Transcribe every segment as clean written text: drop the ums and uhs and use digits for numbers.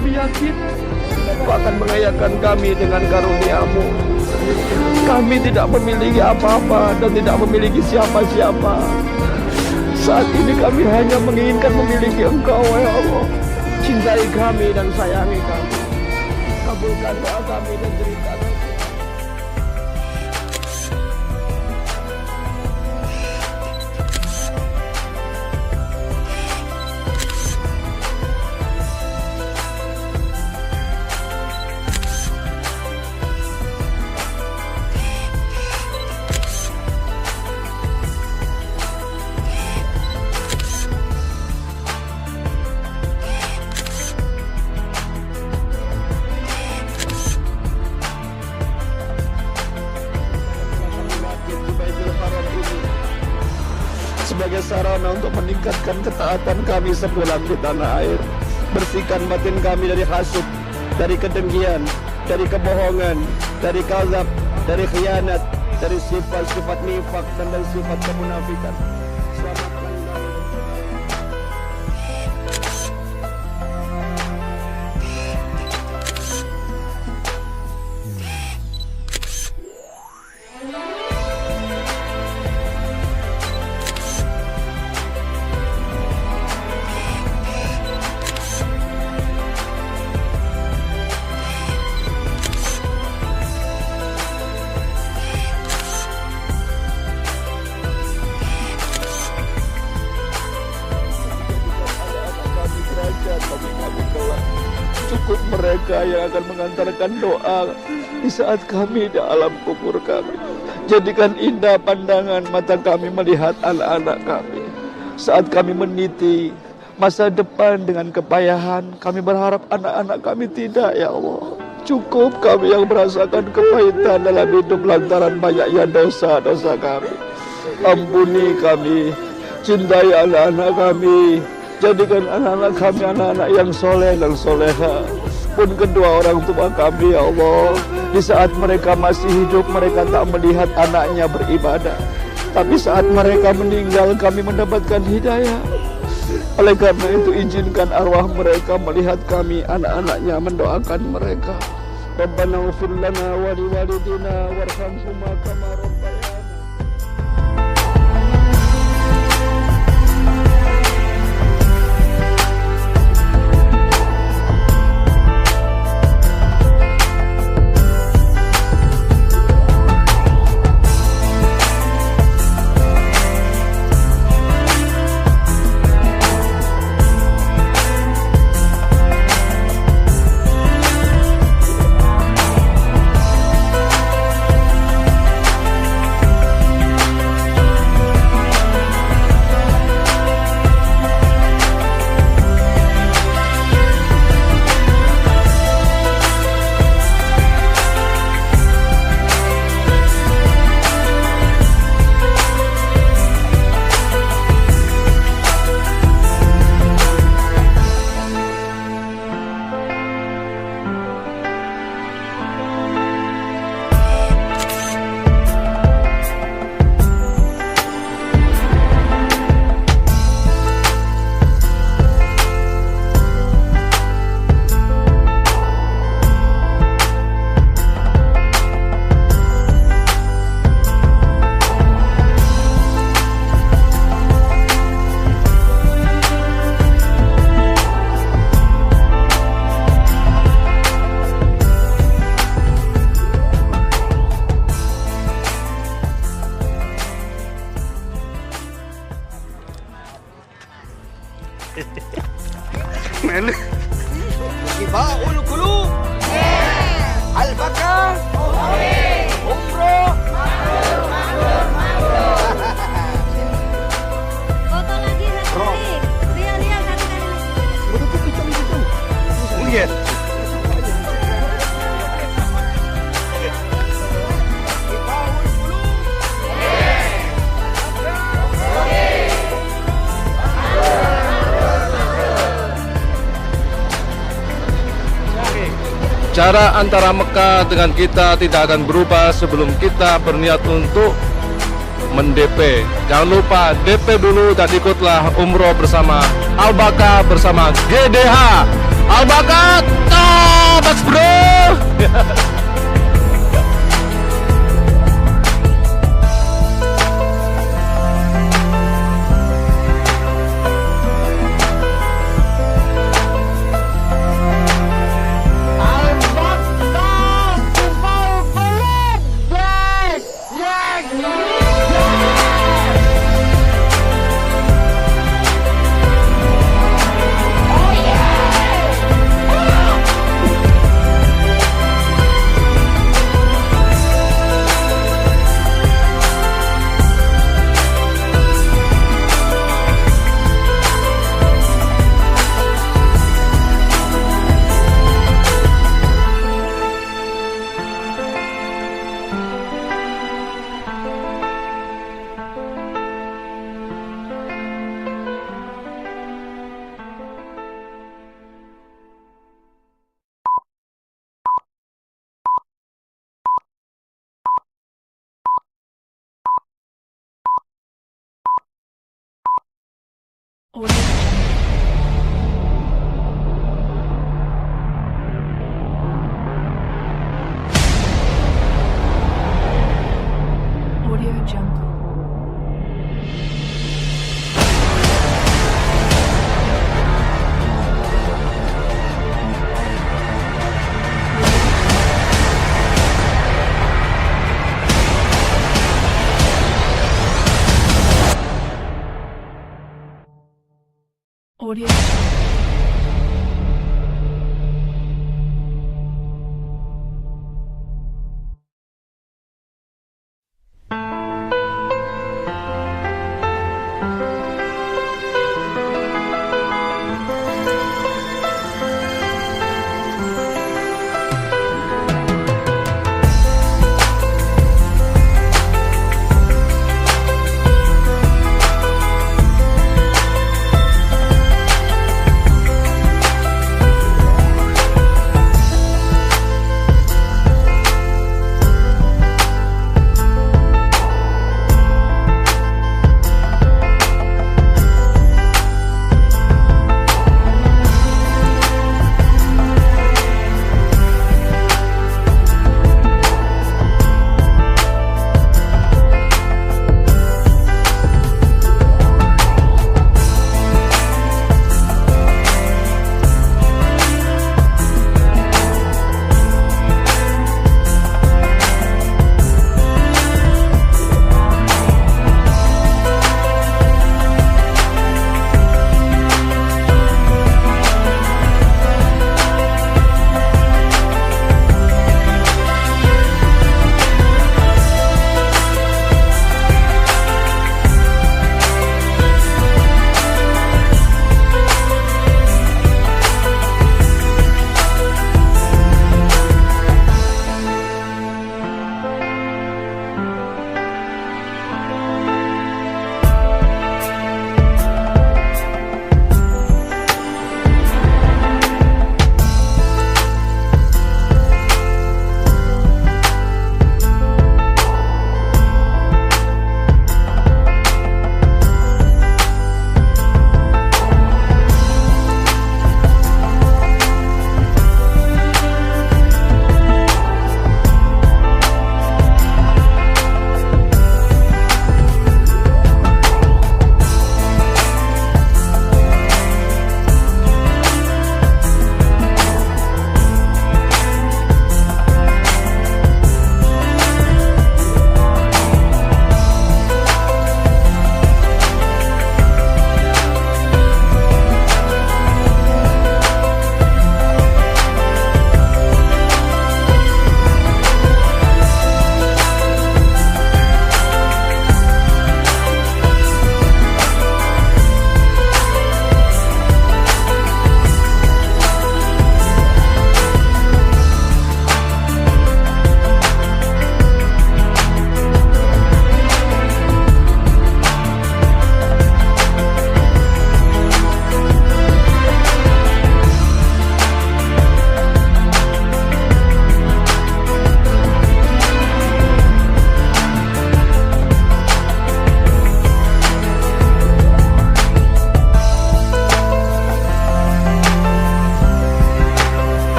kami yakin Engkau akan mengayakan kami dengan karunia-Mu. Kami tidak memiliki apa-apa dan tidak memiliki siapa-siapa. Saat ini kami hanya menginginkan memiliki Engkau, ya Allah. Cintai kami dan sayangi kami. Kabulkan doa kami dan cerita kami. Sebagai sarana untuk meningkatkan ketaatan kami sepulang di tanah air. Bersihkan batin kami dari hasud, dari kedengkian, dari kebohongan, dari kazab, dari khianat, dari sifat-sifat nifak dan dari sifat kemunafikan. Selamatkan kami. Cukup mereka yang akan mengantarkan doa di saat kami di alam kubur kami. Jadikan indah pandangan mata kami melihat anak-anak kami. Saat kami meniti masa depan dengan kepayahan, kami berharap anak-anak kami tidak, ya Allah. Cukup kami yang merasakan kepahitan dalam hidup lantaran banyaknya dosa-dosa kami. Ampuni kami, cintai anak-anak kami. Jadikan anak-anak kami anak-anak yang soleh dan soleha. Pun kedua orang tua kami, ya Allah, di saat mereka masih hidup, mereka tak melihat anaknya beribadah. Tapi saat mereka meninggal, kami mendapatkan hidayah. Oleh karena itu, izinkan arwah mereka melihat kami, anak-anaknya, mendoakan mereka. Rabbana ighfir lana wa liwalidina warhamhuma kama rabbayana. Men. Iba ulu kulu. Al-Baka. Umroh. Foto lagi satu kali. Lihat satu kali. Betul itu. Lihat. Jarak antara Mekah dengan kita tidak akan berubah sebelum kita berniat untuk men-DP. Jangan lupa DP dulu dan ikutlah umroh bersama Al-Baka bersama GDH. Albakat, Mas Bro.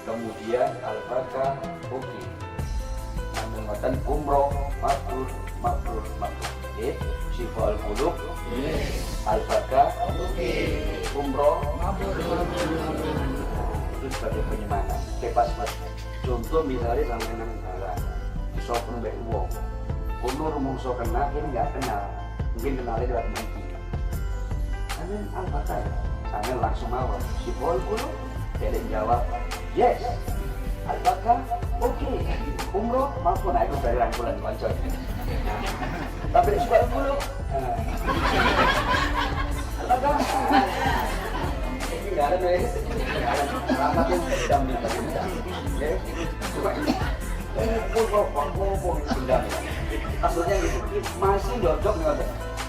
kemudian Al-Barkah oke. Namun ngoten umroh mabrur mabrur mabrur. Nggih, Syifal Qulub Al-Barkah oke. Umroh mabrur mabrur mabrur. Itu sebagai penyemangat. Pas mas. Contoh misalnya sampai nang dalan, iso mbek wong. Kono rumangsa kenal, kene enggak kenal. Mungkin kenalnya lewat mimpi. Amin Al-Barkah. Sambil langsung mawon. Syifal Qulub dia jawab, yes. Al-Barkah oke. Umroh maupun aku dari rangkulan konco. Tapi Syifal Qulub Al-Barkah ini nggak ada nih. Rapatin tidak minta. Oke, coba ini. Umroh benda. Maksudnya gitu, masih dodok nih.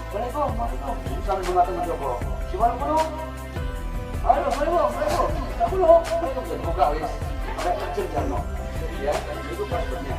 Assalamualaikum. Sambil mengatakan mencoba. Syifal Qulub. Ayo, tak perlu. Jadi buka wis. Sampai kecil jangan. Ya, itu passwordnya.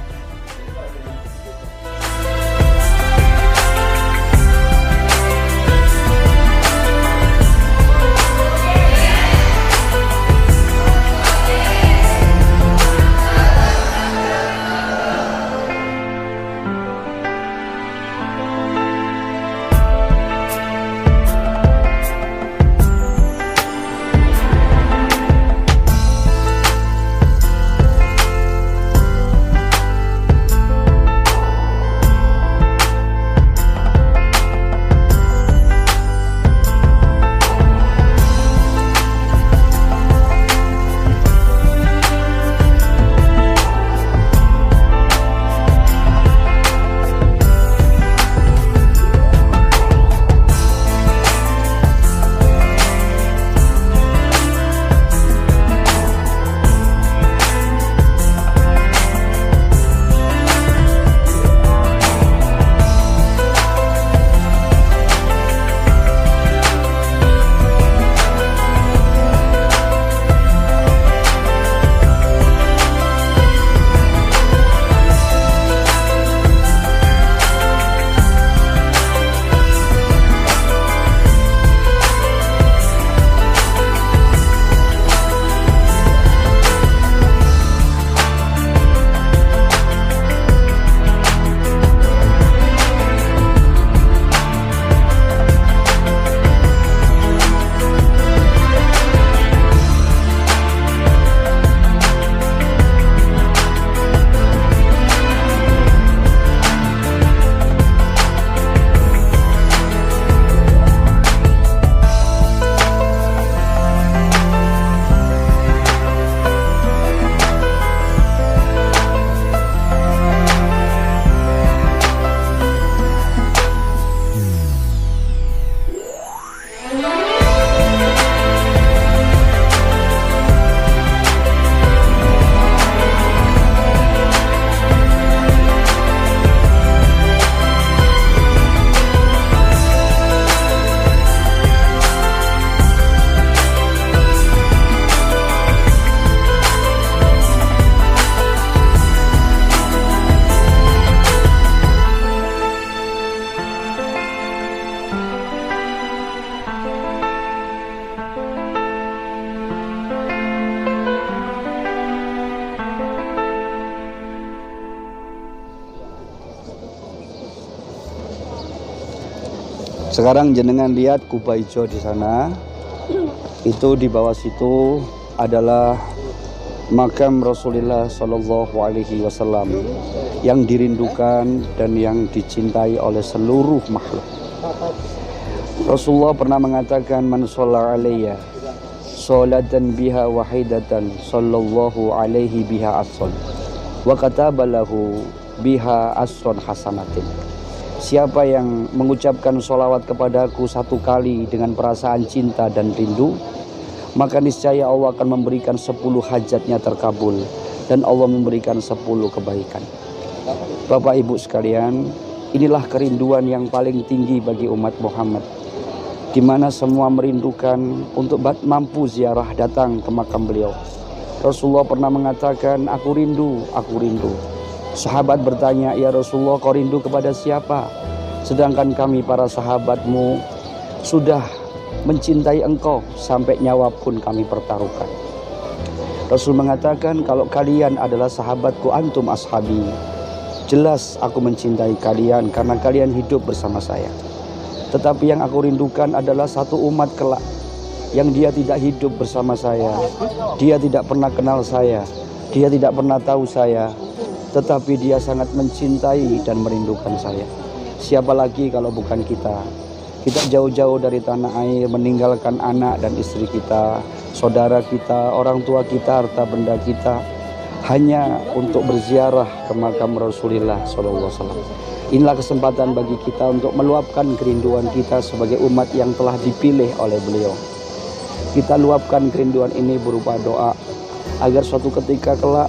Sekarang jenengan lihat Kuba Hijau di sana. Itu di bawah situ adalah makam Rasulullah Shallallahu Alaihi Wasallam yang dirindukan dan yang dicintai oleh seluruh makhluk. Rasulullah pernah mengatakan, man sholla alayya sholatan biha wahidatan sallallahu alaihi biha asron wa katabalahu biha asron hasanatin. Siapa yang mengucapkan sholawat kepadaku satu kali dengan perasaan cinta dan rindu, maka niscaya Allah akan memberikan 10 hajatnya terkabul dan Allah memberikan 10 kebaikan. Bapak Ibu sekalian, inilah kerinduan yang paling tinggi bagi umat Muhammad, di mana semua merindukan untuk mampu ziarah datang ke makam beliau. Rasulullah pernah mengatakan, aku rindu, aku rindu. Sahabat bertanya, ya Rasulullah, kau rindu kepada siapa? Sedangkan kami para sahabatmu sudah mencintai engkau sampai nyawa pun kami pertaruhkan. Rasul mengatakan, kalau kalian adalah sahabatku, antum ashabi. Jelas aku mencintai kalian karena kalian hidup bersama saya. Tetapi yang aku rindukan adalah satu umat kelak yang dia tidak hidup bersama saya. Dia tidak pernah kenal saya. Dia tidak pernah tahu saya. Tetapi dia sangat mencintai dan merindukan saya. Siapa lagi kalau bukan kita? Kita jauh-jauh dari tanah air, meninggalkan anak dan istri kita, saudara kita, orang tua kita, harta benda kita, hanya untuk berziarah ke makam Rasulullah SAW. Inilah kesempatan bagi kita untuk meluapkan kerinduan kita sebagai umat yang telah dipilih oleh beliau. Kita luapkan kerinduan ini berupa doa, agar suatu ketika kelak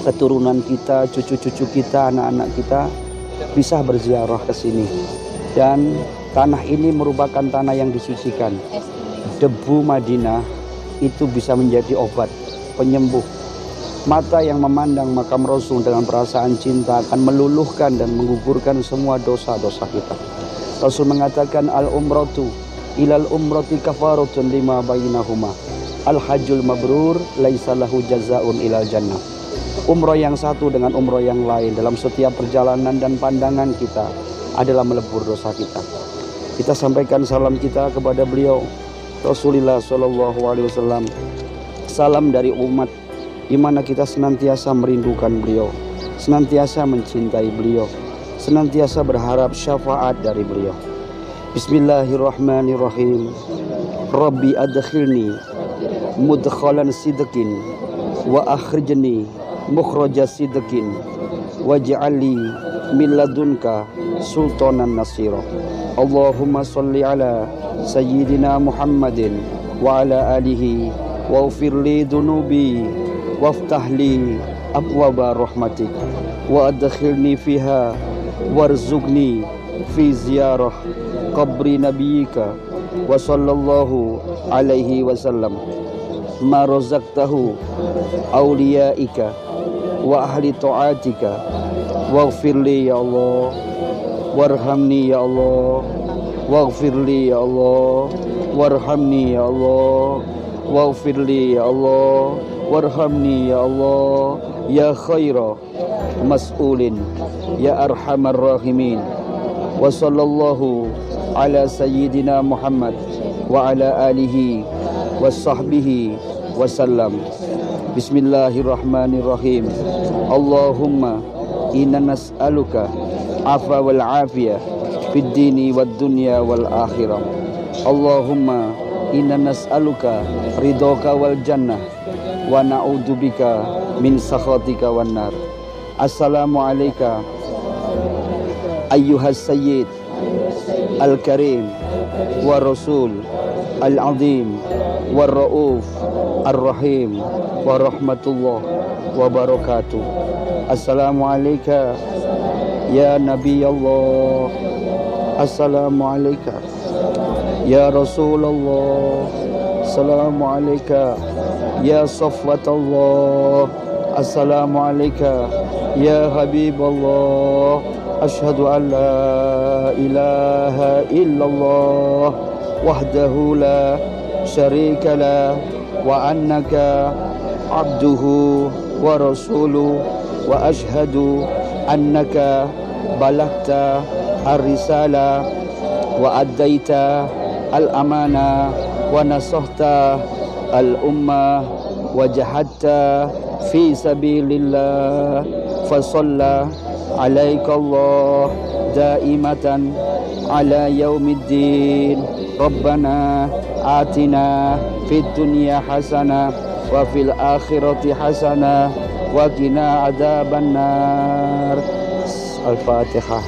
keturunan kita, cucu-cucu kita, anak-anak kita bisa berziarah ke sini. Dan tanah ini merupakan tanah yang disucikan. Debu Madinah itu bisa menjadi obat, penyembuh. Mata yang memandang makam Rasul dengan perasaan cinta akan meluluhkan dan menggugurkan semua dosa-dosa kita. Rasul mengatakan, al-umratu ilal umrati kafaratun lima bainahuma. Al-hajjul mabrur laisa lahu jazaun ilal jannah. Umroh yang satu dengan umroh yang lain dalam setiap perjalanan dan pandangan kita adalah melebur dosa kita. Kita sampaikan salam kita kepada beliau Rasulullah SAW. Salam dari umat di mana kita senantiasa merindukan beliau, senantiasa mencintai beliau, senantiasa berharap syafaat dari beliau. Bismillahirrahmanirrahim. Rabbi adkhilni mudkhalan sidqin wa akhrijni mukhraja sidqin waj'alni min ladunka sultanan nasira. Allahumma salli ala sayyidina Muhammadin wa ala alihi waghfir li dhunubi waftah li abwaba rahmatik wa adkhilni fiha warzuqni fi ziyarah qabri nabiyyika wa sallallahu alaihi wasallam ma razaqtahu awliyaika wa ahli ta'atika waghfir li ya Allah warhamni ya Allah waghfir li ya Allah warhamni ya Allah waghfir li ya Allah warhamni ya Allah ya khaira mas'ulin ya arhamar rahimin wa sallallahu ala sayyidina Muhammad wa ala alihi wa sahbihi wa sallam. Bismillahirrahmanirrahim. Allahumma inna nas'aluka afa wal afiyah fid dini wad dunya wal akhirah. Allahumma inna nas'aluka ridhoka wal jannah wa na'udzubika min sakhatika wan nar. Assalamu alayka ayyuhas sayyid al-karim wa rasul al-azim wa rauf ar-rahim wa rahmatullah wa barakatuh. Assalamu alayka ya Nabi Allah. Assalamu alayka ya Rasulullah. Assalamu alayka ya Safwat Allah. Assalamu alayka ya Habib Allah. Ashhadu an la ilaha illallah wahdahu la syarika la wa annaka abduhu wa rasuluh wa ashhadu annaka balagta ar-risala wa addaita al-amana wa nasahta al-ummah wa jahadta fi sabilillah fa shalla alaika Allah daimatan ala yaumiddin. Rabbana atina fid dunya hasanah wa fil akhirati hasanah wa qina adzabannar. Al-Fatihah.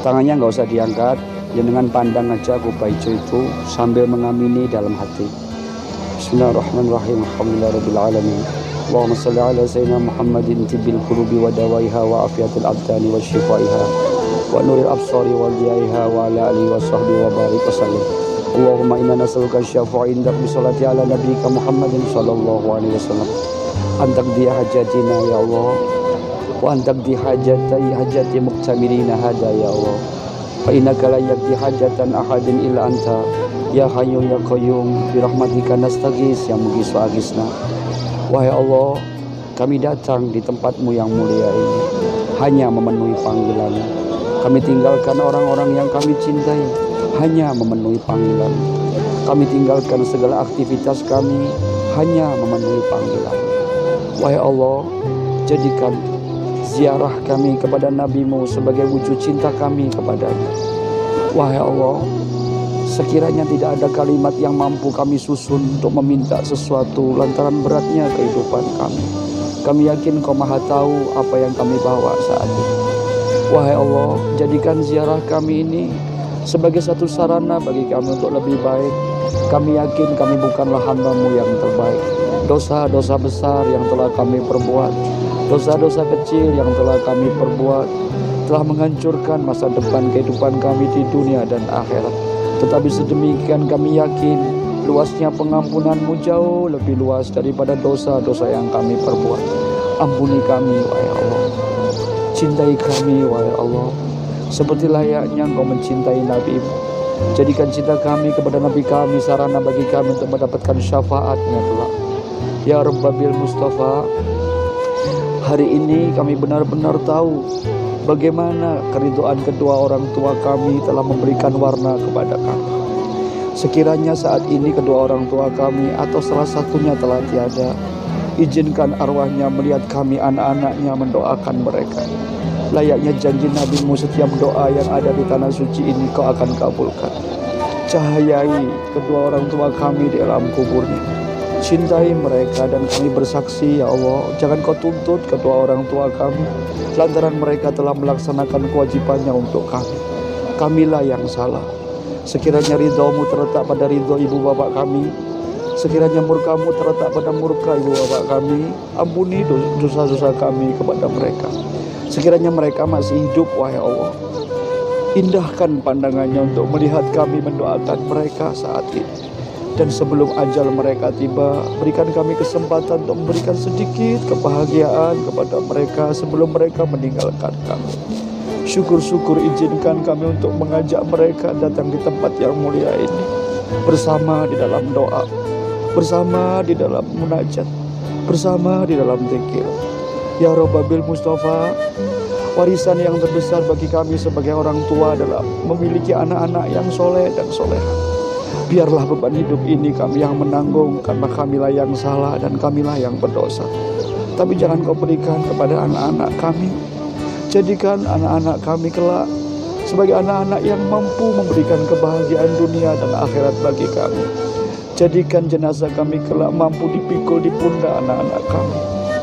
Tangannya nggak usah diangkat, dengan pandang aja kupa hijau itu sambil mengamini dalam hati. Bismillahirrahmanirrahim. Alhamdulillahirabbil alamin. Allahumma shalli ala sayyidina Muhammadin tibbil qulubi wa dawaiha wa afiyatil abdani wa shifaiha wa nuril absari wa diyaiha wa ala alihi wa sahbihi wa barik wa sallim. Allahumma inna nas'aluka syafa'a indak bi sholati ala nabiyyika Muhammadin sallallahu alaihi wasallam. Antaqdi hajatina ya Allah wa antaqdi hajati muqtamirina hada ya Allah. fa innaka la yaqdi hajatan ahadin illa anta ya hayyu ya qayyum bi rahmatika nastaghis ya mughithu aghithna. Wahai Allah, kami datang di tempat-Mu yang mulia ini hanya memenuhi panggilan. Kami tinggalkan orang-orang yang kami cintai hanya memenuhi panggilan. Kami tinggalkan segala aktivitas kami hanya memenuhi panggilan. Wahai Allah, jadikan ziarah kami kepada Nabi-Mu sebagai wujud cinta kami kepadanya. Wahai Allah, sekiranya tidak ada kalimat yang mampu kami susun untuk meminta sesuatu lantaran beratnya kehidupan kami. Kami yakin Kau Maha tahu apa yang kami bawa saat ini. Wahai Allah, jadikan ziarah kami ini sebagai satu sarana bagi kami untuk lebih baik. Kami yakin kami bukanlah hamba-Mu yang terbaik. Dosa-dosa besar yang telah kami perbuat, dosa-dosa kecil yang telah kami perbuat, telah menghancurkan masa depan kehidupan kami di dunia dan akhirat. Tetapi sedemikian kami yakin luasnya pengampunan-Mu jauh lebih luas daripada dosa-dosa yang kami perbuat. Ampuni kami, wahai Allah. Cintai kami, wahai Allah, seperti layaknya Engkau mencintai Nabi-Mu. Jadikan cinta kami kepada Nabi kami sarana bagi kami untuk mendapatkan syafaat-Nya kelak. Ya Rabbil Mustafa, hari ini kami benar-benar tahu bagaimana keridhaan kedua orang tua kami telah memberikan warna kepada kami. Sekiranya saat ini kedua orang tua kami atau salah satunya telah tiada, izinkan arwahnya melihat kami anak-anaknya mendoakan mereka. Layaknya janji Nabi-Mu, setiap doa yang ada di tanah suci ini Kau akan kabulkan. Cahayai kedua orang tua kami di alam kuburnya. Cintai mereka dan kami bersaksi, ya Allah, jangan Kau tuntut kedua orang tua kami lantaran mereka telah melaksanakan kewajibannya untuk kami. Kamilah yang salah. Sekiranya ridho-Mu terletak pada ridho ibu bapak kami, sekiranya murka-Mu terletak pada murka ibu bapak kami, ampuni dosa-dosa kami kepada mereka. Sekiranya mereka masih hidup, wahai Allah, indahkan pandangannya untuk melihat kami mendoakan mereka saat ini. Dan sebelum ajal mereka tiba, berikan kami kesempatan untuk memberikan sedikit kebahagiaan kepada mereka sebelum mereka meninggalkan kami. Syukur-syukur izinkan kami untuk mengajak mereka datang di tempat yang mulia ini, bersama di dalam doa, bersama di dalam munajat, bersama di dalam zikir. Ya Rabbil Mustafa, warisan yang terbesar bagi kami sebagai orang tua adalah memiliki anak-anak yang soleh dan soleha. Biarlah beban hidup ini kami yang menanggung, karena kamilah yang salah dan kamilah yang berdosa. Tapi jangan Kau berikan kepada anak-anak kami. Jadikan anak-anak kami kelak sebagai anak-anak yang mampu memberikan kebahagiaan dunia dan akhirat bagi kami. Jadikan jenazah kami kelak mampu dipikul di pundak anak-anak kami.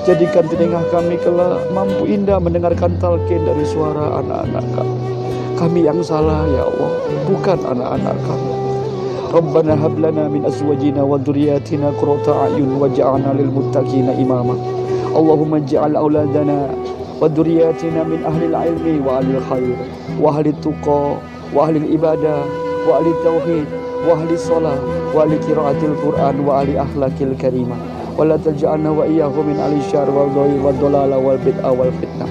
Jadikan telinga kami kelak mampu indah mendengarkan talqin dari suara anak-anak kami. Kami yang salah, ya Allah, bukan anak-anak kami. Rabbana hab lana min azwajina wa dhurriyyatina qurrata a'yun waj'alna lil muttaqina imama. Allahumma ij'al auladana wa dhurriyyatina min ahli al-ilmi wa ahli al-khair wa ahli tuqa wa ahli al-ibadah wa ahli tauhid wa ahli shalah wa ahli qiraatil Qur'an wa ahli akhlaqil karimah. Wa la taj'alna wa iyyahum min ahli syarr wal dhair wad dhalala wal bid'ah wal fitnah.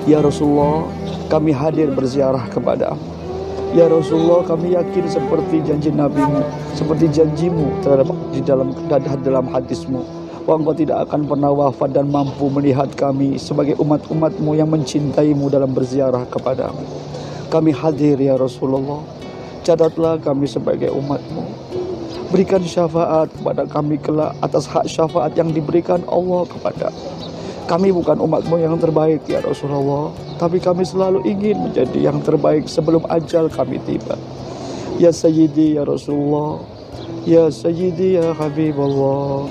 Ya Rasulullah, kami hadir berziarah kepada-Mu. Ya Rasulullah, kami yakin seperti janji Nabi-Mu, seperti janji-Mu dalam hadis-Mu, bahwa Engkau tidak akan pernah wafat dan mampu melihat kami sebagai umat-umat-Mu yang mencintai-Mu dalam berziarah kepada-Mu. Kami hadir, ya Rasulullah. Catatlah kami sebagai umat-Mu. Berikan syafaat kepada kami kelak atas hak syafaat yang diberikan Allah kepada. Kami bukan umat-Mu yang terbaik, ya Rasulullah, tapi kami selalu ingin menjadi yang terbaik sebelum ajal kami tiba. Ya Sayyidi, ya Rasulullah, ya Sayyidi, ya Habibullah,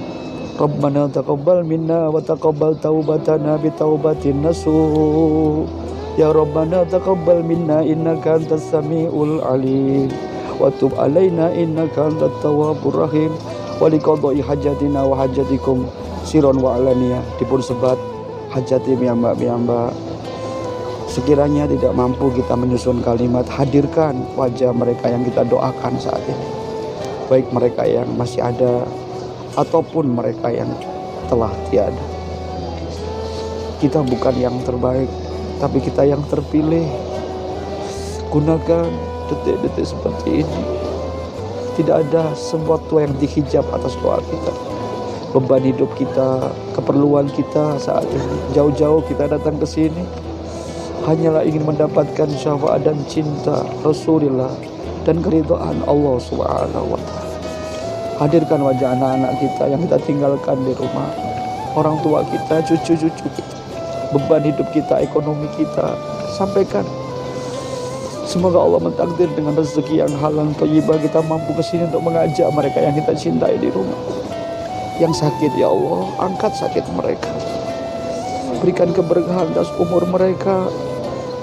Rabbana taqabbal minna wa taqabbal taubatana bi taubatin nasuh. Ya Rabbana taqabbal minna innaka antas samiul alim wa tub alaina innaka antat tawwabur rahim wa liqadai hajatina wa hajatikum siron wa alaniyah. Dipun sebat hajati piyambak-piyambak. Sekiranya tidak mampu kita menyusun kalimat, hadirkan wajah mereka yang kita doakan saat ini, baik mereka yang masih ada ataupun mereka yang telah tiada. Kita bukan yang terbaik, tapi kita yang terpilih. Gunakan detik-detik seperti ini. Tidak ada sesuatu yang dihijab atas doa kita. Beban hidup kita, keperluan kita saat ini. Jauh-jauh kita datang ke sini hanyalah ingin mendapatkan syafaat dan cinta Rasulullah dan keridhaan Allah Subhanahu wa taala. Hadirkan wajah anak-anak kita yang kita tinggalkan di rumah, orang tua kita, cucu-cucu kita, beban hidup kita, ekonomi kita, sampaikan. Semoga Allah mentakdir dengan rezeki yang halal thayyibah kita mampu kesini untuk mengajak mereka yang kita cintai di rumah. Yang sakit ya Allah, angkat sakit mereka. Berikan keberkahan atas umur mereka.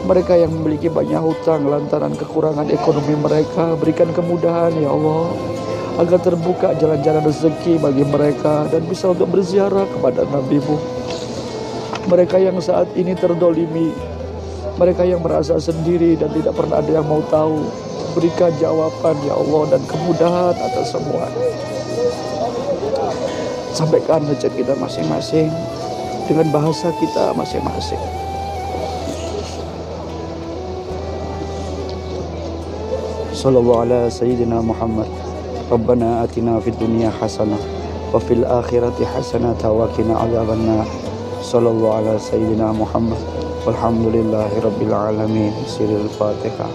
Mereka yang memiliki banyak hutang lantaran kekurangan ekonomi mereka, berikan kemudahan ya Allah, agar terbuka jalan-jalan rezeki bagi mereka dan bisa untuk berziarah kepada Nabi-Mu. Mereka yang saat ini terdolimi, mereka yang merasa sendiri dan tidak pernah ada yang mau tahu, berikan jawaban ya Allah dan kemudahan atas semua. Sampaikan hajat kita masing-masing dengan bahasa kita masing-masing. Sallallahu ala sayyidina Muhammad. Rabbana atina fid dunya hasanah wa fil akhirati hasanah wa qina adzabannar. Sallallahu ala sayyidina Muhammad. Walhamdulillahi rabbil alamin. Sirul Fatihah.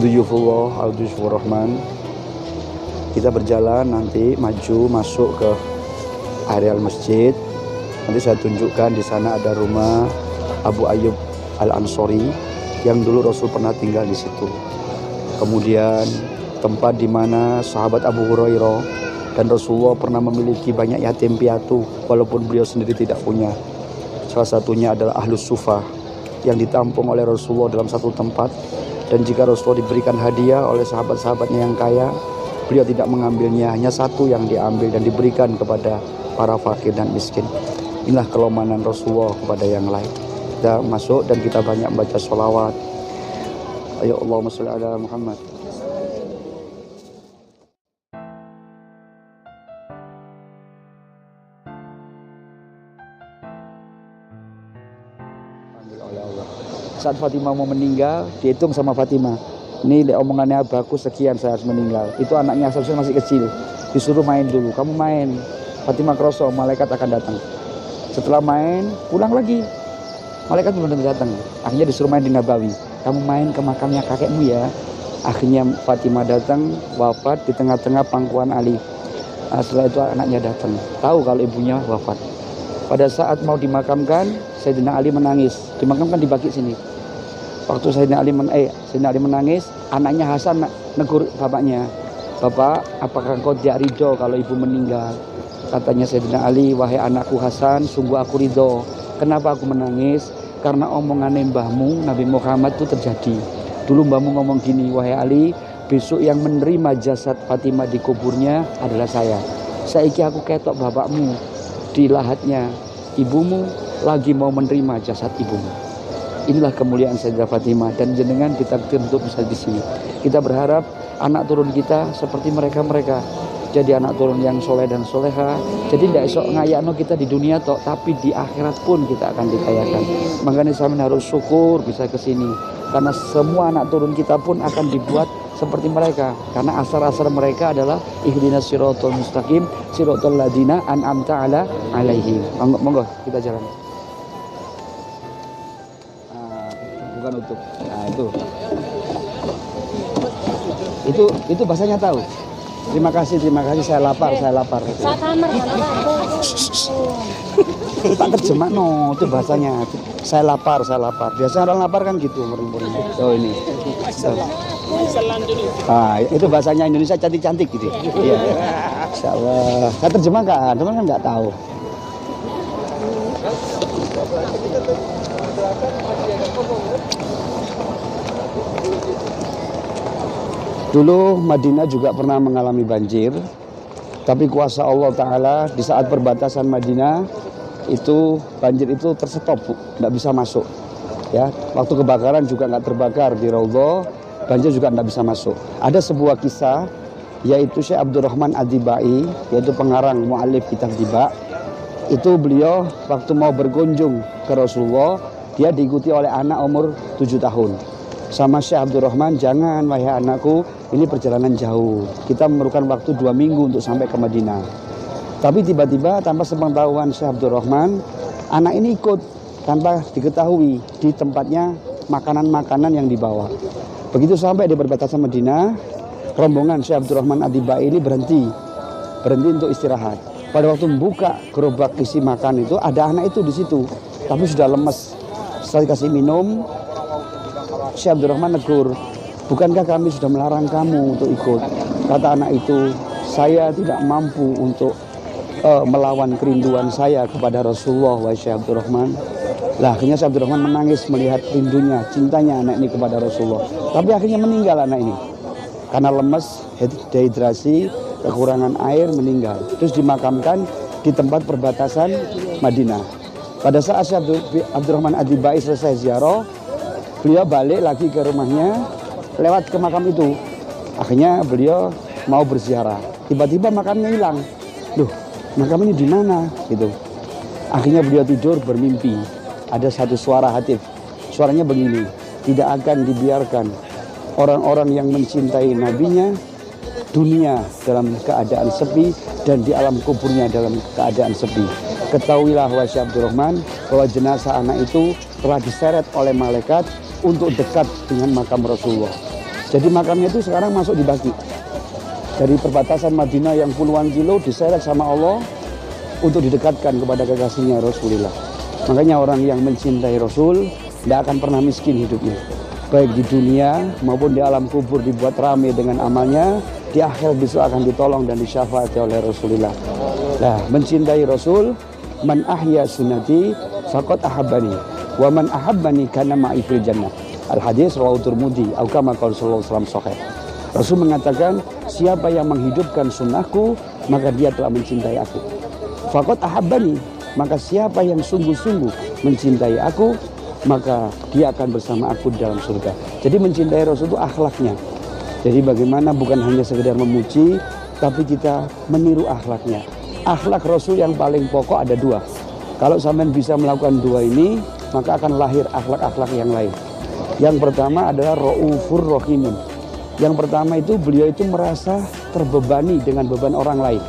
Duyufullah al-duyufur rahman. Kita berjalan nanti maju masuk ke areal masjid. Nanti saya tunjukkan di sana ada rumah Abu Ayyub Al-Ansori yang dulu Rasul pernah tinggal di situ. Kemudian tempat di mana sahabat Abu Hurairah dan Rasulullah pernah memiliki banyak yatim piatu walaupun beliau sendiri tidak punya. Salah satunya adalah Ahlus Sufah yang ditampung oleh Rasulullah dalam satu tempat, dan jika Rasulullah diberikan hadiah oleh sahabat-sahabatnya yang kaya, beliau tidak mengambilnya, hanya satu yang diambil dan diberikan kepada para fakir dan miskin. Inilah kelemahan Rasulullah kepada yang lain. Kita masuk dan kita banyak baca sholawat. Ayo Allahumma sholli ala Muhammad. Saat Fatimah mau meninggal, dihitung sama Fatimah. Ini omongannya bagus sekian saya harus meninggal. Itu anaknya Hasan masih kecil. Disuruh main dulu. Kamu main. Fatimah kroso, malaikat akan datang. Setelah main, pulang lagi. Malaikat belum datang. Akhirnya disuruh main di Nabawi. Kamu main ke makamnya kakekmu ya. Akhirnya Fatimah datang, wafat di tengah-tengah pangkuan Ali. Setelah itu anaknya datang. Tahu kalau ibunya wafat. Pada saat mau dimakamkan, Sayyidina Ali menangis. Dimakamkan di baki sini. Waktu Sayyidina Ali menangis, anaknya Hasan negur bapaknya. Bapak, apakah engkau tidak ridho kalau ibu meninggal? Katanya Sayyidina Ali, wahai anakku Hasan, sungguh aku ridho. Kenapa aku menangis? Karena omongan mbahmu Nabi Muhammad itu terjadi. Dulu mbahmu ngomong gini, wahai Ali, besok yang menerima jasad Fatimah di kuburnya adalah saya. Saiki aku ketok bapakmu di lahatnya ibumu lagi mau menerima jasad ibumu. Inilah kemuliaan Sayyidah Fatimah, dan jenengan ditakdir untuk bisa di sini. Kita berharap anak turun kita seperti mereka-mereka. Jadi anak turun yang soleh dan soleha. Jadi tidak esok ngayakno kita di dunia toh, tapi di akhirat pun kita akan dikayakan. Makanya saya harus syukur bisa ke sini, karena semua anak turun kita pun akan dibuat seperti mereka. Karena asar-asar mereka adalah ihdinas siratal mustaqim, siratal ladzina an'amta alaihim. Monggo kita jalan. Bukan utuh. Nah, itu bahasanya tahu. Terima kasih, saya lapar. Tak terjemah no, itu bahasanya. Saya lapar. Biasanya orang lapar kan gitu, murid-murid. Oh ini. Itu bahasanya Indonesia cantik-cantik gitu. Iya. Insyaallah. Saya terjemahkan, teman kan nggak tahu. Dulu Madinah juga pernah mengalami banjir, tapi kuasa Allah Ta'ala di saat perbatasan Madinah itu banjir itu terstop, nggak bisa masuk. Ya, waktu kebakaran juga nggak terbakar di Raudhah, banjir juga nggak bisa masuk. Ada sebuah kisah, yaitu Syekh Abdurrahman Ad-Dibai, yaitu pengarang mu'alif kitab Diba. itu beliau waktu mau berkunjung ke Rasulullah, dia diikuti oleh anak umur 7 tahun. Sama Syekh Abdurrahman, jangan wahai anakku, ini perjalanan jauh. Kita memerlukan waktu 2 minggu untuk sampai ke Madinah. Tapi tiba-tiba tanpa sepengetahuan Syekh Abdurrahman, anak ini ikut tanpa diketahui di tempatnya makanan-makanan yang dibawa. Begitu sampai di perbatasan Madinah, rombongan Syekh Abdurrahman Ad-Dibai ini berhenti untuk istirahat. Pada waktu membuka gerobak isi makan itu, ada anak itu di situ, tapi sudah lemes. Setelah dikasih minum, Syekh Abdurrahman negur, bukankah kami sudah melarang kamu untuk ikut? Kata anak itu, saya tidak mampu untuk melawan kerinduan saya kepada Rasulullah, wahai Syekh Abdurrahman. Lah akhirnya Syekh Abdurrahman menangis melihat rindunya, cintanya anak ini kepada Rasulullah. Tapi akhirnya meninggal anak ini karena lemes, dehidrasi, kekurangan air, meninggal. Terus dimakamkan di tempat perbatasan Madinah. Pada saat Syekh Abdurrahman Ad-Dibai selesai ziarah, beliau balik lagi ke rumahnya lewat ke makam itu. Akhirnya beliau mau berziarah. Tiba-tiba makamnya hilang. Loh, makam ini di mana? Gitu. Akhirnya beliau tidur bermimpi. Ada satu suara hatif. Suaranya begini, tidak akan dibiarkan orang-orang yang mencintai nabinya dunia dalam keadaan sepi dan di alam kuburnya dalam keadaan sepi. Ketahuilah wahai Syekh Abdurrahman bahwa jenazah anak itu telah diseret oleh malaikat untuk dekat dengan makam Rasulullah. Jadi makamnya itu sekarang masuk di Baqi. Dari perbatasan Madinah yang puluhan kilo diseret sama Allah untuk didekatkan kepada kekasihnya Rasulullah. Makanya orang yang mencintai Rasul tidak akan pernah miskin hidupnya. Baik di dunia maupun di alam kubur dibuat ramai dengan amalnya, di akhir besok akan ditolong dan disyafaati oleh Rasulullah. Nah, mencintai Rasul, man ahya sunnati faqad ahabbani wa man ahabbani kana ma'i fil jannah. Al-hadis rawahu Tirmidzi atau kama qala sallallahu alaihi wasallam sahih. Rasul mengatakan, siapa yang menghidupkan sunnahku, maka dia telah mencintai aku. Faqad ahabbani, maka siapa yang sungguh-sungguh mencintai aku, maka dia akan bersama aku di dalam surga. Jadi mencintai Rasul itu akhlaknya. Jadi bagaimana bukan hanya sekedar memuji, tapi kita meniru akhlaknya. Akhlak Rasul yang paling pokok ada 2. Kalau sampean bisa melakukan 2 ini, maka akan lahir akhlak-akhlak yang lain. Yang pertama adalah Raufur Rahimun. Yang pertama itu beliau itu merasa terbebani dengan beban orang lain.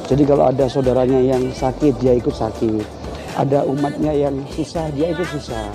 Jadi kalau ada saudaranya yang sakit, dia ikut sakit. Ada umatnya yang susah, dia ikut susah.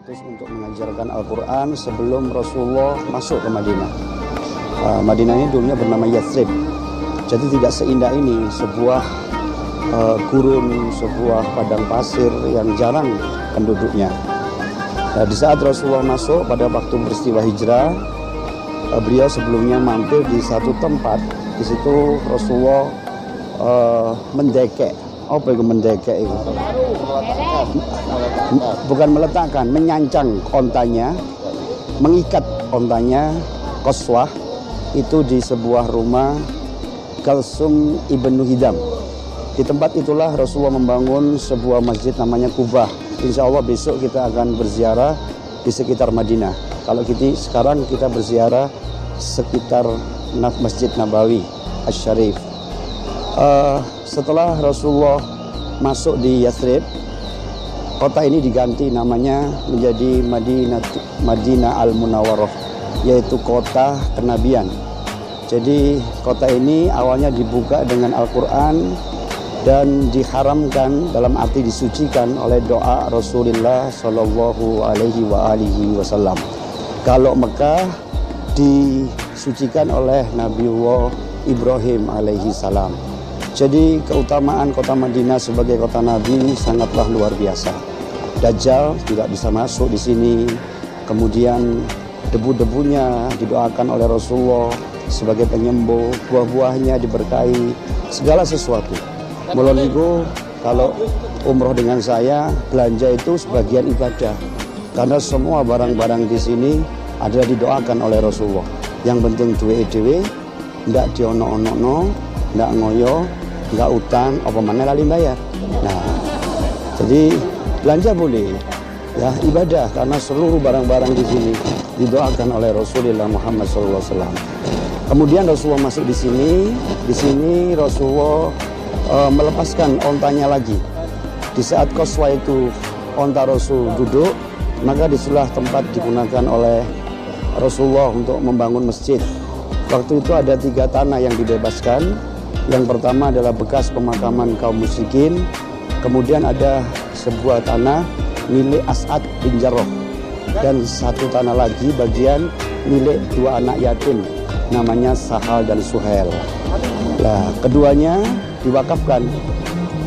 Untuk mengajarkan Al-Quran sebelum Rasulullah masuk ke Madinah. Madinah ini dulunya bernama Yathrib. Jadi tidak seindah ini, sebuah gurun, sebuah padang pasir yang jarang penduduknya. Di saat Rasulullah masuk pada waktu peristiwa hijrah, beliau sebelumnya mampir di satu tempat. Di situ Rasulullah mendekek. Apa itu mendekek itu? Bukan meletakkan, menyancang ontanya, mengikat ontanya, Qaswah itu di sebuah rumah Kalsum ibnu Hidam. Di tempat itulah Rasulullah membangun sebuah masjid namanya Kubah. Insya Allah besok kita akan berziarah di sekitar Madinah. Kalau sekarang kita berziarah sekitar Masjid Nabawi Asy-Syarif. Setelah Rasulullah masuk di Yathrib, kota ini diganti namanya menjadi Madinah Al-Munawwarah, yaitu kota kenabian. Jadi kota ini awalnya dibuka dengan Al-Quran dan diharamkan dalam arti disucikan oleh doa Rasulullah Shallallahu Alaihi Wasallam. Kalau Mekah disucikan oleh Nabiullah Ibrahim alaihi salam. Jadi keutamaan kota Madinah sebagai kota Nabi sangatlah luar biasa. Dajjal tidak bisa masuk di sini. Kemudian debu-debunya didoakan oleh Rasulullah sebagai penyembuh, buah-buahnya diberkahi, segala sesuatu. Mulai niku kalau umroh dengan saya, belanja itu sebagian ibadah. Karena semua barang-barang di sini adalah didoakan oleh Rasulullah. Yang penting duwe dhewe, ndak diono-ono, ndak ngoyo, ndak utang, apa mana lali bayar. Nah, jadi belanja boleh, ya ibadah karena seluruh barang-barang di sini didoakan oleh Rasulullah Muhammad SAW. Kemudian Rasulullah masuk di sini Rasulullah melepaskan ontanya lagi. Di saat Qaswah itu onta Rasul duduk, maka disitulah tempat digunakan oleh Rasulullah untuk membangun masjid. Waktu itu ada 3 tanah yang dibebaskan. Yang pertama adalah bekas pemakaman kaum musyrikin. Kemudian ada sebuah tanah milik As'ad bin Jarrah. Dan 1 tanah lagi bagian milik 2 anak yatim, namanya Sahal dan Suhail. Nah, keduanya diwakafkan.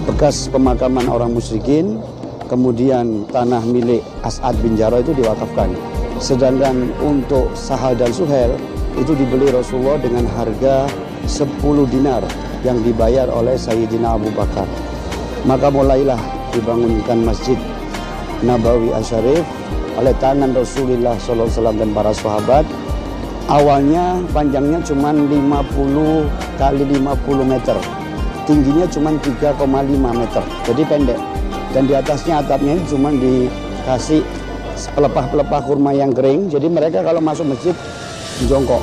Bekas pemakaman orang musyrikin, kemudian tanah milik As'ad bin Jarrah itu diwakafkan. Sedangkan untuk Sahal dan Suhail itu dibeli Rasulullah dengan harga 10 dinar yang dibayar oleh Sayyidina Abu Bakar. Maka mulailah dibangunkan Masjid Nabawi Asy-Syarif oleh tangan Rasulullah SAW dan para sahabat. Awalnya panjangnya cuma 50 kali 50 meter, tingginya cuma 3,5 meter, jadi pendek. Dan di atasnya atapnya cuma dikasih pelepah-pelepah kurma yang kering. Jadi mereka kalau masuk masjid jongkok,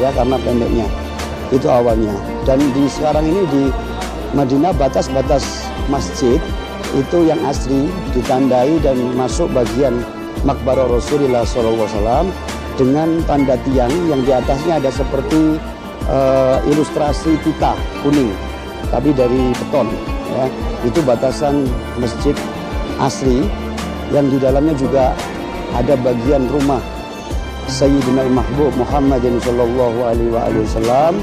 ya karena pendeknya. Itu awalnya. Dan sekarang ini di Madinah batas-batas masjid itu yang asli ditandai dan masuk bagian makbarah Rasulullah SAW dengan tanda tiang yang di atasnya ada seperti ilustrasi pita kuning, tapi dari beton. Ya. Itu batasan masjid asli yang di dalamnya juga ada bagian rumah Sayyidina Mahbub Muhammadin Sallallahu Alaihi Wasallam,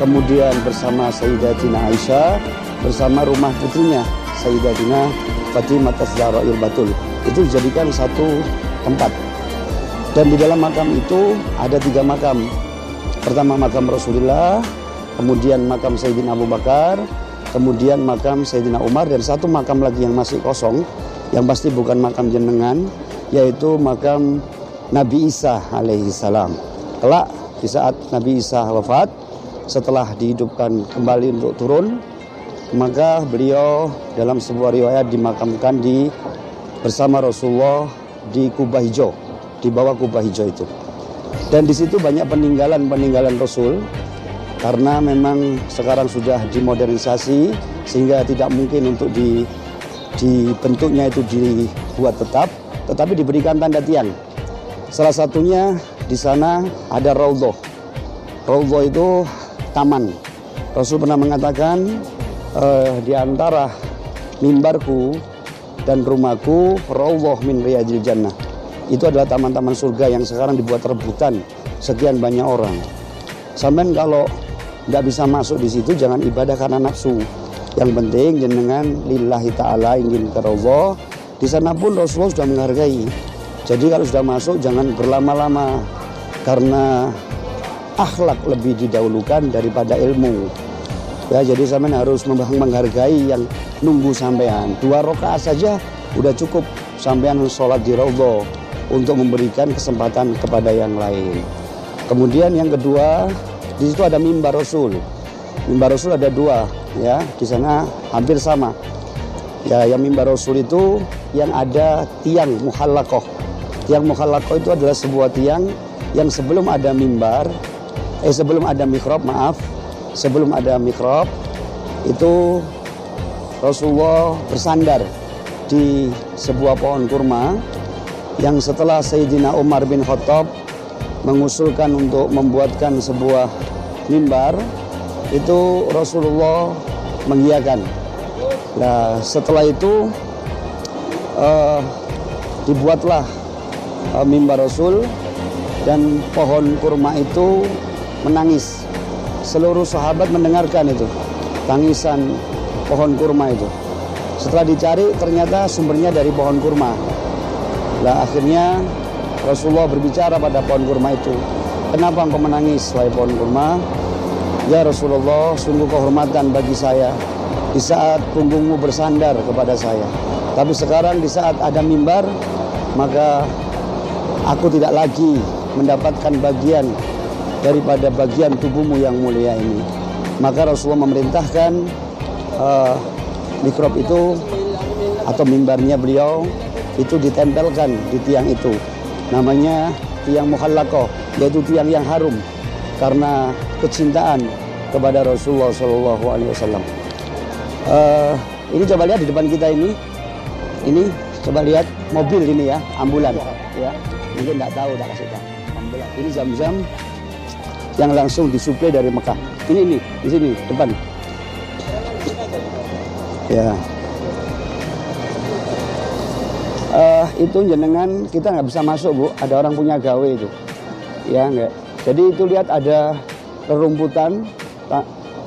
kemudian bersama Sayyidatina Aisyah, bersama rumah putrinya Sayyidatina Fatimah Az-Zahraul Batul. Itu dijadikan satu tempat. Dan di dalam makam itu ada 3 makam. Pertama makam Rasulullah, kemudian makam Sayyidina Abu Bakar, kemudian makam Sayyidina Umar, dan 1 makam lagi yang masih kosong, yang pasti bukan makam jenengan, yaitu makam Nabi Isa alaihi salam. Kelak di saat Nabi Isa wafat, setelah dihidupkan kembali untuk turun, maka beliau dalam sebuah riwayat dimakamkan bersama Rasulullah di Kubah Hijau, di bawah Kubah Hijau itu. Dan di situ banyak peninggalan Rasul, karena memang sekarang sudah dimodernisasi sehingga tidak mungkin untuk dibentuknya itu dibuat tetap, tetapi diberikan tanda tiang. Salah satunya di sana ada Raudhah. Raudhah itu taman. Rasul pernah mengatakan di antara mimbarku dan rumahku Raudhah min riyadil jannah. Itu adalah taman-taman surga yang sekarang dibuat rebutan sekian banyak orang. Sampai kalau tidak bisa masuk di situ, jangan ibadah karena nafsu. Yang penting jenengan lillahi ta'ala ingin ke Raudhah. Di sana pun Rasulullah sudah menghargai. Jadi kalau sudah masuk jangan berlama-lama, karena akhlak lebih didahulukan daripada ilmu. Ya, jadi sampean harus menghargai yang nunggu sampean. 2 rakaat saja udah cukup sampean sholat di raudhah untuk memberikan kesempatan kepada yang lain. Kemudian yang kedua, di situ ada mimbar Rasul. Mimbar Rasul ada 2, ya, di sana hampir sama. Ya, yang mimbar Rasul itu yang ada tiang muhallaqah. Tiang muhallaqah itu adalah sebuah tiang yang sebelum ada mimbar, sebelum ada mihrab, sebelum ada mihrab itu Rasulullah bersandar di sebuah pohon kurma yang setelah Sayyidina Umar bin Khattab mengusulkan untuk membuatkan sebuah mimbar, itu Rasulullah mengiyakan. Nah, setelah itu dibuatlah mimbar Rasul dan pohon kurma itu menangis. Seluruh sahabat mendengarkan itu tangisan pohon kurma itu. Setelah dicari ternyata sumbernya dari pohon kurma. Nah, akhirnya Rasulullah berbicara pada pohon kurma itu, "Kenapa engkau menangis, wahai pohon kurma?" "Ya Rasulullah, sungguh kehormatan bagi saya di saat punggungmu bersandar kepada saya. Tapi sekarang di saat ada mimbar, maka aku tidak lagi mendapatkan bagian daripada bagian tubuhmu yang mulia ini." Maka Rasulullah memerintahkan mihrab itu atau mimbarnya beliau itu ditempelkan di tiang itu. Namanya tiang muhallaqah, yaitu tiang yang harum karena kecintaan kepada Rasulullah SAW. Ini coba lihat di depan kita ini coba lihat mobil ini ya, ambulan ya. Mungkin nggak tahu, tak kasih tahu. Ambulan. Ini Zam-Zam yang langsung disuplai dari Mekah. Ini di sini depan. Ya. Itu jenengan kita nggak bisa masuk, Bu. Ada orang punya gawe itu. Ya enggak. Jadi itu lihat ada rerumputan,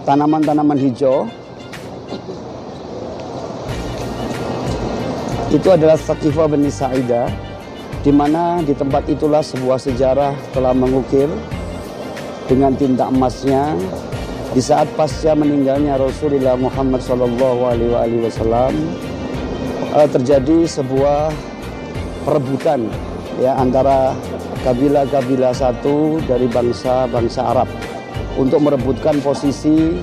tanaman-tanaman hijau. Itu adalah Thaqifah Bani Sa'idah, di mana di tempat itulah sebuah sejarah telah mengukir dengan tinta emasnya di saat pasca meninggalnya Rasulullah Muhammad SAW terjadi sebuah perebutan ya antara kabilah-kabilah satu dari bangsa-bangsa Arab untuk merebutkan posisi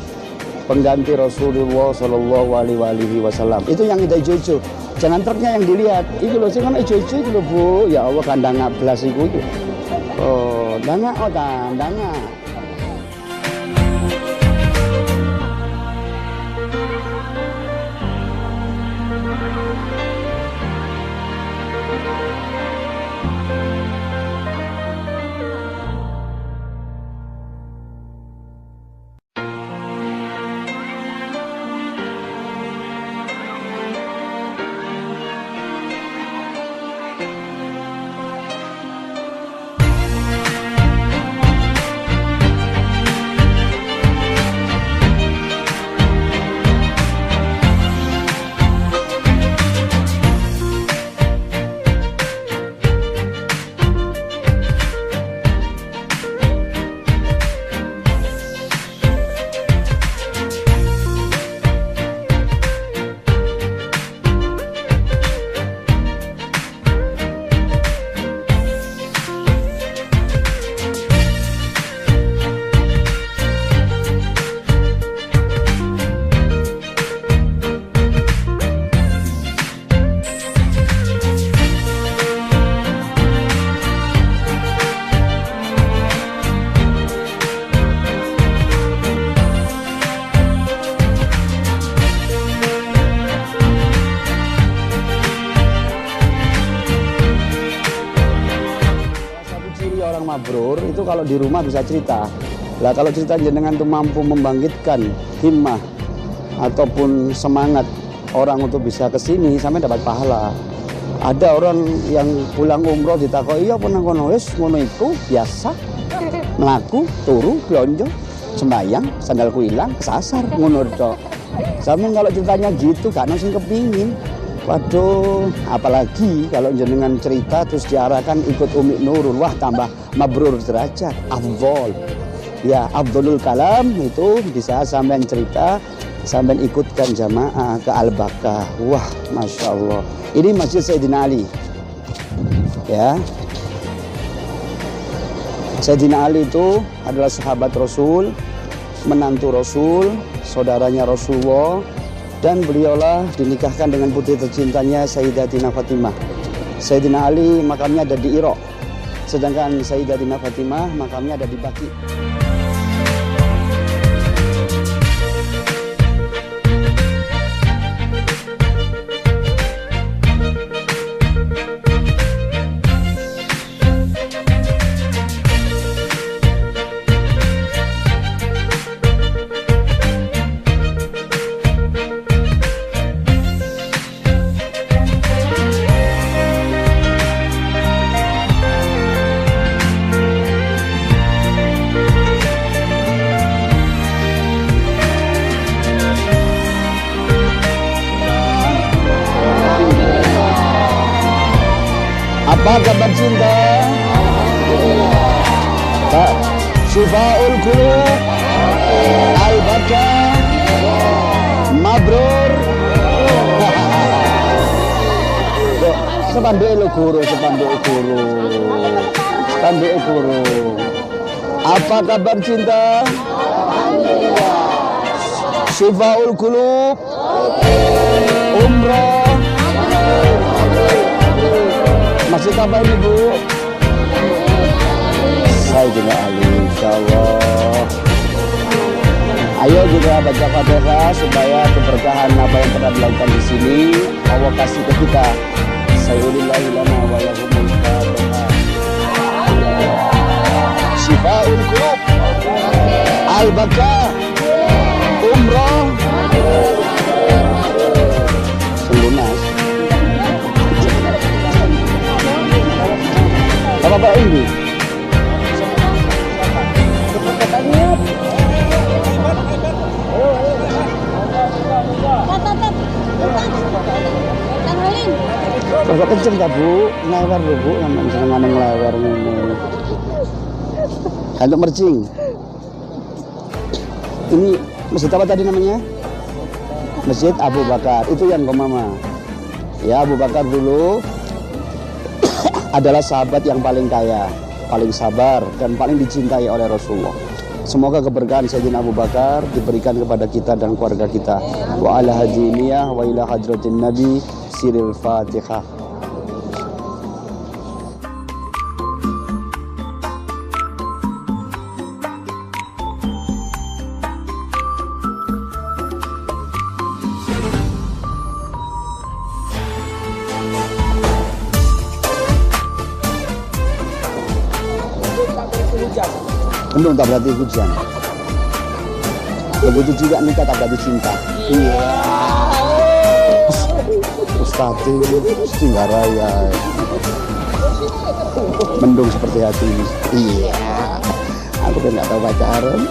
pengganti Rasulullah SAW. Itu yang kita hijau-hijau. Jangan truknya yang dilihat. Itu loh, jangan hijau-hijau itu loh, Bu. Ya Allah, kandang 11 itu. Oh, danga. Mabrur itu kalau di rumah bisa cerita. Lah kalau cerita jenengan tuh mampu membangkitkan himmah ataupun semangat orang untuk bisa ke sini, sampai dapat pahala. Ada orang yang pulang umroh ditakoki, "Iya pun nang kono?" Wis ngono iku biasa. Mlaku, turu, blonjo, sembayang, sandalku hilang, kesasar, ngono tok. Sampe kalau ceritanya gitu gak ono sing kepingin. Waduh, apalagi kalau jenengan cerita terus diarahkan ikut Umi Nurul, wah tambah mabrur derajat, afdhol. Ya, afdholul kalam itu bisa sampean cerita, sampean ikutkan jamaah ke Al-Baqah. Wah, Masya Allah. Ini Masjid Sayyidina Ali. Ya. Sayyidina Ali itu adalah sahabat Rasul, menantu Rasul, saudaranya Rasulullah, dan beliaulah dinikahkan dengan putri tercintanya Sayyidatina Fatimah. Sayyidina Ali makamnya ada di Irak, sedangkan Sayyidatina Fatimah makamnya ada di Baqi. Apa kabar cinta? Pak, Syifaul Qulub, Al-Baqah, Mabrur. Sepanduk lo guru, sepanduk guru, sepanduk guru. Apa kabar cinta? Syifaul Qulub, umrah. Masjid apa ini, Bu? Sayyidina Ali, insyaallah. Ayo kita baca Fatihah supaya keberkahan apa yang pernah dilakukan di sini Allah kasih ke kita. Sayyidillah lana wa lahumul Fatihah. Syifaul Qulub, Al-Baqah, umrah. Lunas. Apa ini? Kalau kenceng tak Bu, lewer lho Bu, sampeyan senengane nglewer ngene. Kantuk mercing. Ini masjid apa tadi namanya? Masjid Abu Bakar. Itu yang ke Mama. Ya, Abu Bakar dulu adalah sahabat yang paling kaya, paling sabar, dan paling dicintai oleh Rasulullah. Semoga keberkahan Sayyidina Abu Bakar diberikan kepada kita dan keluarga kita. Wa ala hadiniyah wa ila hadratin Nabi siril Fatihah. Mendung tak berarti hujan. Begitu juga nikah tak berarti cinta. Iya. Ustadz tinggal raya. Mendung seperti hati ini. Iya. Aku kan nggak tahu pacaran.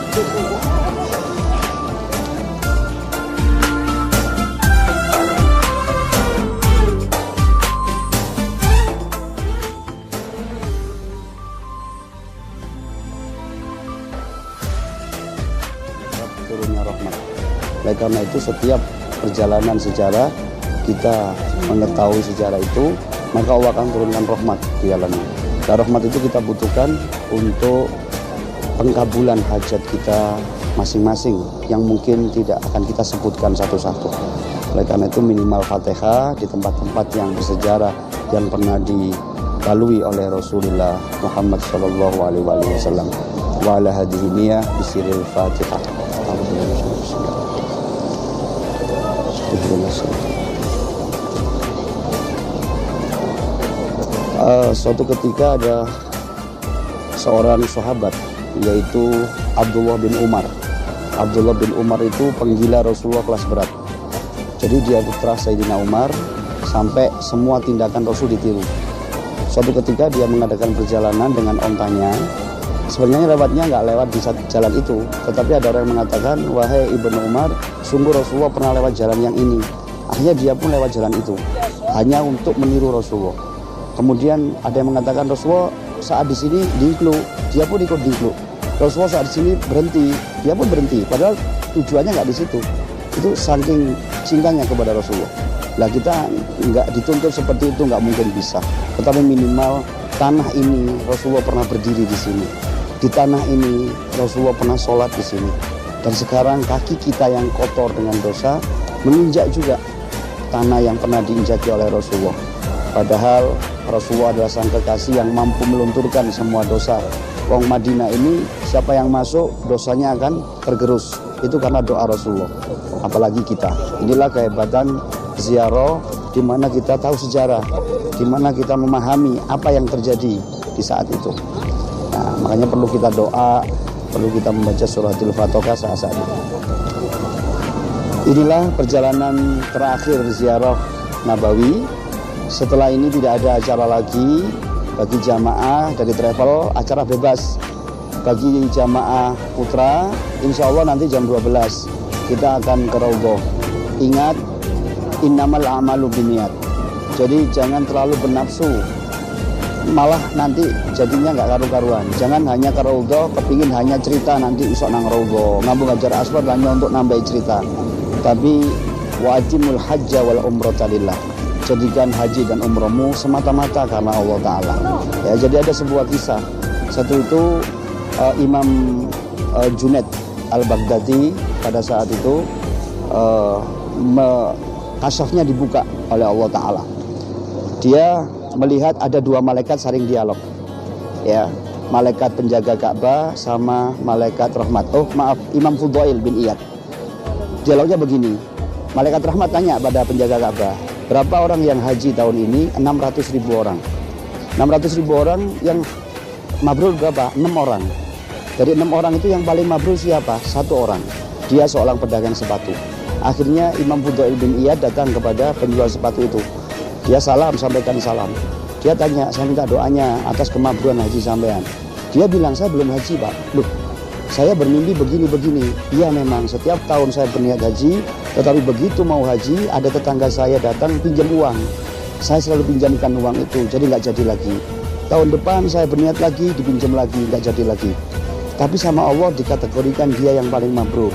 Turunnya rahmat. Oleh karena itu setiap perjalanan sejarah kita mengetahui sejarah itu, maka Allah akan turunkan rahmat di dalamnya. Dan rahmat itu kita butuhkan untuk pengkabulan hajat kita masing-masing yang mungkin tidak akan kita sebutkan satu-satu. Oleh karena itu minimal Fatihah di tempat-tempat yang bersejarah yang pernah dilalui oleh Rasulullah Muhammad SAW. Wa ala hadhihi niyah bisiril Fatihah. Suatu ketika ada seorang sahabat yaitu Abdullah bin Umar. Abdullah bin Umar itu penggila Rasulullah kelas berat. Jadi dia putra Sayyidina Umar sampai semua tindakan Rasul ditiru. Suatu ketika dia mengadakan perjalanan dengan ontanya. Sebenarnya lewatnya nggak lewat di jalan itu, tetapi ada orang yang mengatakan, wahai Ibnu Umar, sungguh Rasulullah pernah lewat jalan yang ini. Akhirnya dia pun lewat jalan itu, hanya untuk meniru Rasulullah. Kemudian ada yang mengatakan Rasulullah saat di sini dingklu, dia pun ikut dingklu. Rasulullah saat di sini berhenti, dia pun berhenti. Padahal tujuannya nggak di situ. Itu saking cintanya kepada Rasulullah. Lah kita nggak dituntut seperti itu, nggak mungkin bisa. Tetapi minimal tanah ini Rasulullah pernah berdiri di sini. Di tanah ini Rasulullah pernah sholat di sini. Dan sekarang kaki kita yang kotor dengan dosa menginjak juga tanah yang pernah diinjaki oleh Rasulullah. Padahal Rasulullah adalah sang kekasih yang mampu melunturkan semua dosa. Wong Madinah ini siapa yang masuk dosanya akan tergerus. Itu karena doa Rasulullah. Apalagi kita. Inilah kehebatan ziarah, di mana kita tahu sejarah, di mana kita memahami apa yang terjadi di saat itu. Nah, makanya perlu kita doa, perlu kita membaca suratul Fatihah saat itu. Inilah perjalanan terakhir ziarah Nabawi. Setelah ini tidak ada acara lagi bagi jamaah dari travel, acara bebas. Bagi jamaah putra, insya Allah nanti jam 12 kita akan ke Raudhah. Ingat, innamal a'malu binniyat. Jadi jangan terlalu bernafsu, malah nanti jadinya nggak karu-karuan. Jangan hanya ke Raudhah, kepingin hanya cerita nanti isok nang Raudhah, ngambung Hajar Aswad hanya untuk nambah cerita. Tapi wa'atimul hajja wal umrata lillah. Jadikan haji dan umrohmu semata-mata karena Allah Ta'ala. Ya, jadi ada sebuah kisah. Satu itu Imam Junaid Al-Baghdadi pada saat itu kasyafnya dibuka oleh Allah Ta'ala. Dia melihat ada dua malaikat saling dialog. Ya, malaikat penjaga Ka'bah sama malaikat rahmat. Oh maaf, Imam Fudail bin Iyad. Dialognya begini. Malaikat rahmat tanya pada penjaga Ka'bah, berapa orang yang haji tahun ini? 600.000 orang. 600.000 orang yang mabrur berapa? 6 orang. Dari 6 orang itu yang paling mabrur siapa? 1 orang. Dia seorang pedagang sepatu. Akhirnya Imam Fudail bin Iyad datang kepada penjual sepatu itu. Dia sampaikan salam. Dia tanya, saya minta doanya atas kemabruan haji sampean. Dia bilang, saya belum haji Pak. Loh, saya bermimpi begini-begini. Iya memang, setiap tahun saya berniat haji, tetapi begitu mau haji, ada tetangga saya datang pinjam uang. Saya selalu pinjamkan uang itu, jadi nggak jadi lagi. Tahun depan saya berniat lagi, dipinjam lagi, nggak jadi lagi. Tapi sama Allah dikategorikan dia yang paling mabrur.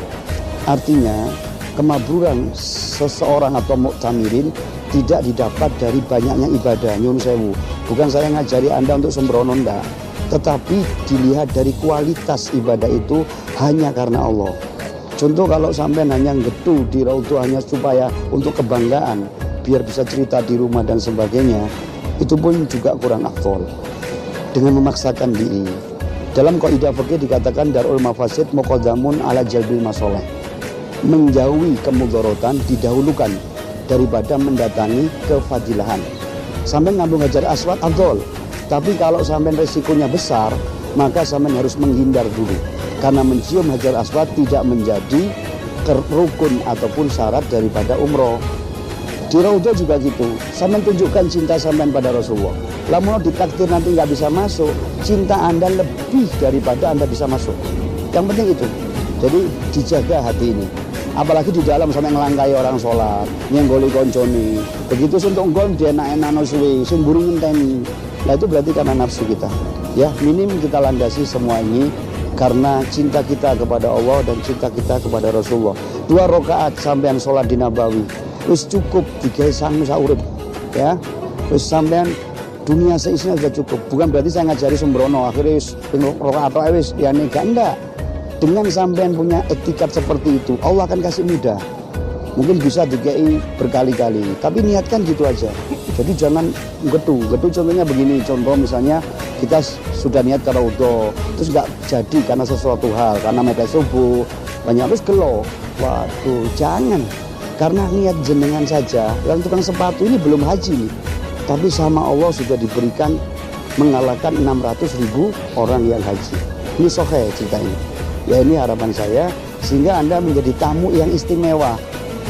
Artinya, kemabruran seseorang atau muktamirin tidak didapat dari banyaknya ibadah. Nyun sewu. Bukan saya ngajari Anda untuk sembrono, enggak. Tetapi dilihat dari kualitas ibadah itu hanya karena Allah. Contoh kalau sampai hanya getu di Raudhah hanya supaya untuk kebanggaan, biar bisa cerita di rumah dan sebagainya, itu pun juga kurang afdol. Dengan memaksakan diri. Dalam kaidah fikih dikatakan darul mafasid muqaddamun ala jalbil masoleh. Menjauhi kemudharatan didahulukan daripada mendatangi kefadilahan. Sampai ngambung Hajar Aswad afdol. Tapi kalau sampai resikonya besar, maka sampai harus menghindar dulu. Karena mencium Hajar Aswad tidak menjadi rukun ataupun syarat daripada umroh. Di Raudhah juga gitu. Sampai tunjukkan cinta sampai pada Rasulullah. Lamun ditakdir nanti nggak bisa masuk, cinta Anda lebih daripada Anda bisa masuk. Yang penting itu. Jadi dijaga hati ini. Apalagi di dalam sampai ngelangkai orang sholat, nyenggoli konconi. Begitu sentuh nggon dia enak-enak suwe, sing buru ngenteni. Nah itu berarti karena nafsu kita. Ya minim kita landasi semua ini karena cinta kita kepada Allah dan cinta kita kepada Rasulullah. 2 rakaat sampean sholat di Nabawi, wis cukup digawe sang saurip. Ya, wis sampean dunia seisinya sudah cukup. Bukan berarti saya ngajari sembrono akhirnya wis rakaat atau wis ya enggak. Dengan sampean punya etikat seperti itu, Allah akan kasih mudah. Mungkin bisa dikai berkali-kali, tapi niatkan gitu aja. Jadi jangan getu contohnya begini, contoh misalnya kita sudah niat ke Raudhah, terus nggak jadi karena sesuatu hal, karena mepet subuh, banyak terus gelo. Waduh, jangan. Karena niat jenengan saja, yang tukang sepatu ini belum haji nih. Tapi sama Allah sudah diberikan mengalahkan 600.000 orang yang haji. Ini sahih cerita ini. Ya ini harapan saya, sehingga Anda menjadi tamu yang istimewa.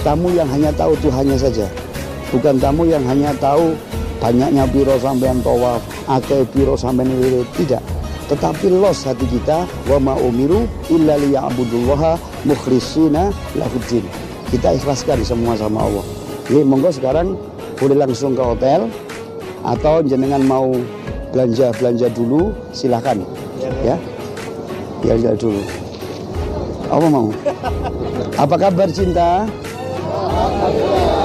Tamu yang hanya tahu Tuhannya saja. Bukan tamu yang hanya tahu banyaknya piro sampean tawaf, akeh piro sampean wirid, tidak. Tetapi los hati kita, wa ma umiru illa liya'budullaha mukhlishina lahuddin. Kita ikhlaskan semua sama Allah. Jadi monggo sekarang boleh langsung ke hotel atau jenengan mau belanja dulu, silahkan ya. Jajal dulu. Apa mau? Apa kabar cinta?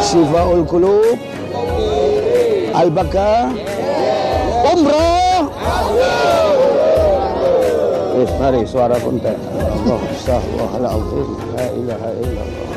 Syifaul Qulub. Al-Baka. Umrah. Mari suara konten. Allah, astagfirullahaladzim. La ilaha illallah.